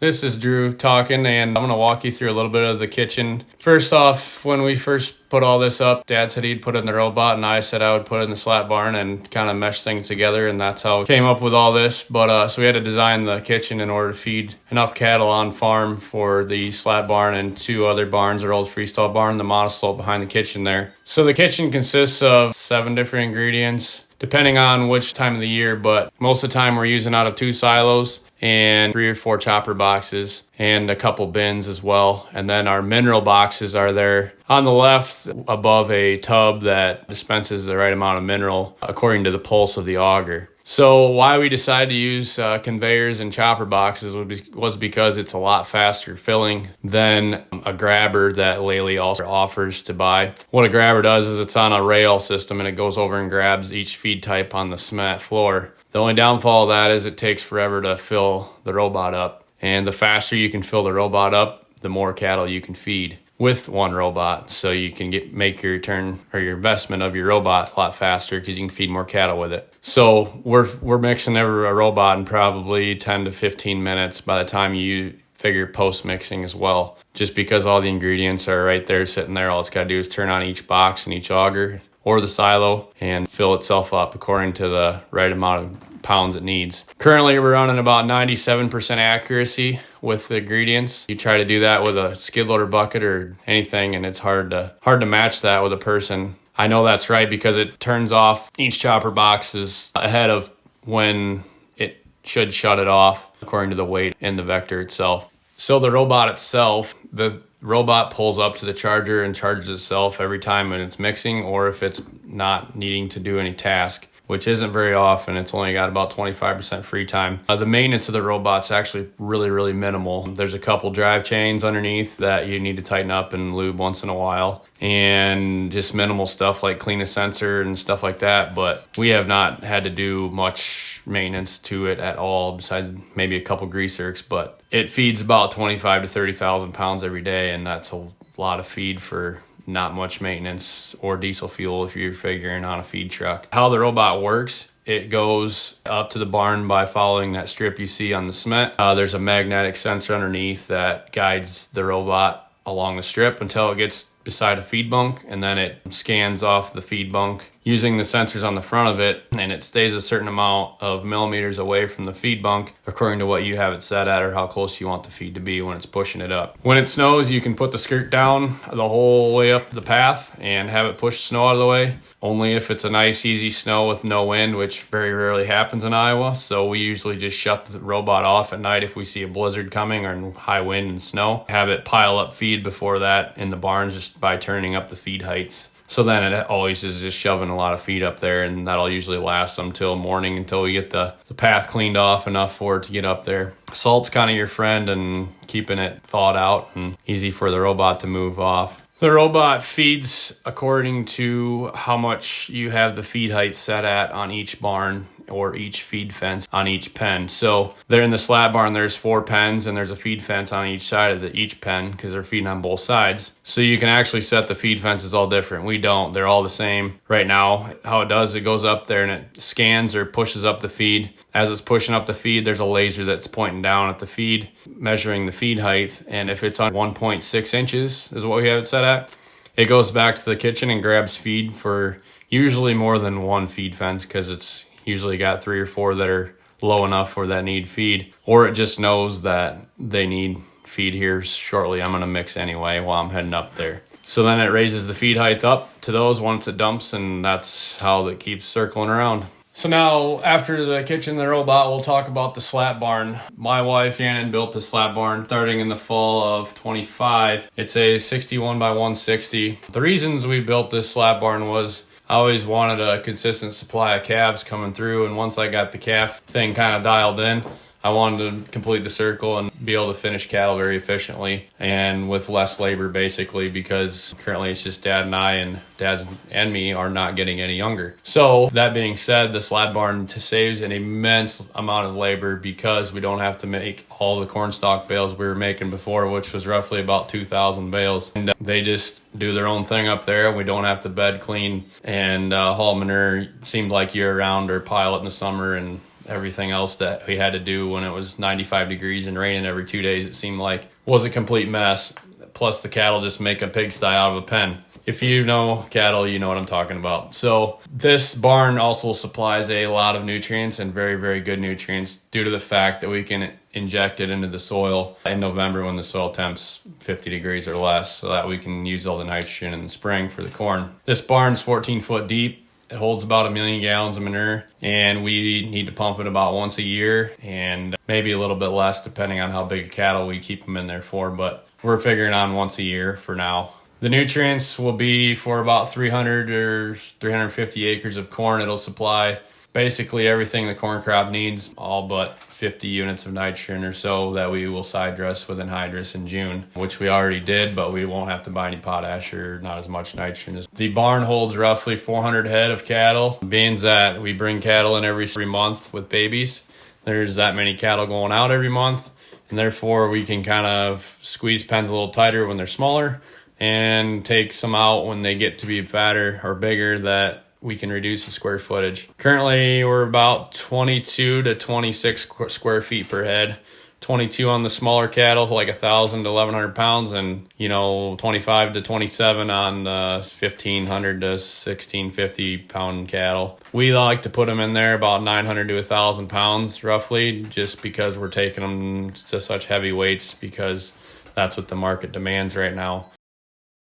This is Drew talking, and I'm going to walk you through a little bit of the kitchen. First off, when we first put all this up, Dad said he'd put it in the robot, and I said I would put it in the slat barn and kind of mesh things together, and that's how I came up with all this. But so we had to design the kitchen in order to feed enough cattle on farm for the slat barn and two other barns, our old freestall barn, the monoslope behind the kitchen there. So the kitchen consists of 7 different ingredients, depending on which time of the year, but most of the time we're using out of 2 silos and 3 or 4 chopper boxes and a couple bins as well. And then our mineral boxes are there on the left above a tub that dispenses the right amount of mineral according to the pulse of the auger. So why we decided to use conveyors and chopper boxes was because it's a lot faster filling than a grabber that Lely also offers to buy. What a grabber does is it's on a rail system and it goes over and grabs each feed type on the cement floor. The only downfall of that is it takes forever to fill the robot up. And the faster you can fill the robot up, the more cattle you can feed with one robot. So you can make your return or your investment of your robot a lot faster because you can feed more cattle with it. So we're mixing a robot in probably 10 to 15 minutes by the time you figure post mixing as well. Just because all the ingredients are right there sitting there, all it's got to do is turn on each box and each auger or the silo and fill itself up according to the right amount of pounds it needs. Currently, we're running about 97% accuracy with the ingredients. You try to do that with a skid loader bucket or anything, and it's hard to match that with a person. I know that's right because it turns off each chopper boxes ahead of when it should shut it off according to the weight and the vector itself. So the robot itself, the robot pulls up to the charger and charges itself every time when it's mixing or if it's not needing to do any task, which isn't very often. It's only got about 25% free time. The maintenance of the robot's actually really minimal. There's a couple drive chains underneath that you need to tighten up and lube once in a while, and just minimal stuff like clean a sensor and stuff like that. But we have not had to do much maintenance to it at all, besides maybe a couple grease zerks. But it feeds about 25 to 30,000 pounds every day, and that's a lot of feed for not much maintenance or diesel fuel if you're figuring on a feed truck. How the robot works, it goes up to the barn by following that strip you see on the cement. There's a magnetic sensor underneath that guides the robot along the strip until it gets beside a feed bunk, and then it scans off the feed bunk using the sensors on the front of it, and it stays a certain amount of millimeters away from the feed bunk according to what you have it set at or how close you want the feed to be when it's pushing it up. When it snows, you can put the skirt down the whole way up the path and have it push snow out of the way, only if it's a nice easy snow with no wind, which very rarely happens in Iowa. So we usually just shut the robot off at night if we see a blizzard coming or high wind and snow. Have it pile up feed before that in the barns just by turning up the feed heights. So then it always is just shoving a lot of feed up there, and that'll usually last until morning until we get the path cleaned off enough for it to get up there. Salt's kind of your friend and keeping it thawed out and easy for the robot to move off. The robot feeds according to how much you have the feed height set at on each barn or each feed fence on each pen. So there in the slat barn, there's 4 pens and there's a feed fence on each side of each pen because they're feeding on both sides. So you can actually set the feed fences all different. We don't. They're all the same. Right now, how it does, it goes up there and it scans or pushes up the feed. As it's pushing up the feed, there's a laser that's pointing down at the feed, measuring the feed height. And if it's on 1.6 inches is what we have it set at, it goes back to the kitchen and grabs feed for usually more than one feed fence because it's usually got 3 or 4 that are low enough for that need feed, or it just knows that they need feed here shortly. I'm going to mix anyway while I'm heading up there. So then it raises the feed height up to those once it dumps, and that's how it keeps circling around. So now after the kitchen and the robot, we'll talk about the slat barn. My wife Shannon built the slat barn starting in the fall of 25. It's a 61 by 160. The reasons we built this slat barn was I always wanted a consistent supply of calves coming through, and once I got the calf thing kind of dialed in, I wanted to complete the circle and be able to finish cattle very efficiently and with less labor, basically, because currently it's just Dad and I, and Dad and me are not getting any younger. So that being said, the slat barn saves an immense amount of labor because we don't have to make all the corn stalk bales we were making before, which was roughly about 2,000 bales. And they just do their own thing up there. We don't have to bed clean and haul manure, seemed like year round, or pile it in the summer and everything else that we had to do when it was 95 degrees and raining every 2 days, it seemed like was a complete mess. Plus the cattle just make a pigsty out of a pen. If you know cattle, you know what I'm talking about. So this barn also supplies a lot of nutrients, and very, very good nutrients, due to the fact that we can inject it into the soil in November when the soil temp's 50 degrees or less, so that we can use all the nitrogen in the spring for the corn. This barn's 14 foot deep. It holds about 1 million gallons of manure, and we need to pump it about once a year, and maybe a little bit less depending on how big a cattle we keep them in there for, but we're figuring on once a year for now. The nutrients will be for about 300 or 350 acres of corn. It'll supply basically everything the corn crop needs, all but 50 units of nitrogen or so that we will side dress with anhydrous in June, which we already did, but we won't have to buy any potash or not as much nitrogen. The barn holds roughly 400 head of cattle. Being that we bring cattle in every month with babies, there's that many cattle going out every month, and therefore we can kind of squeeze pens a little tighter when they're smaller and take some out when they get to be fatter or bigger, that we can reduce the square footage. Currently, we're about 22 to 26 square feet per head. 22 on the smaller cattle, like 1,000 to 1,100 pounds, and 25 to 27 on the 1,500 to 1,650 pound cattle. We like to put them in there about 900 to 1,000 pounds roughly, just because we're taking them to such heavy weights, because that's what the market demands right now.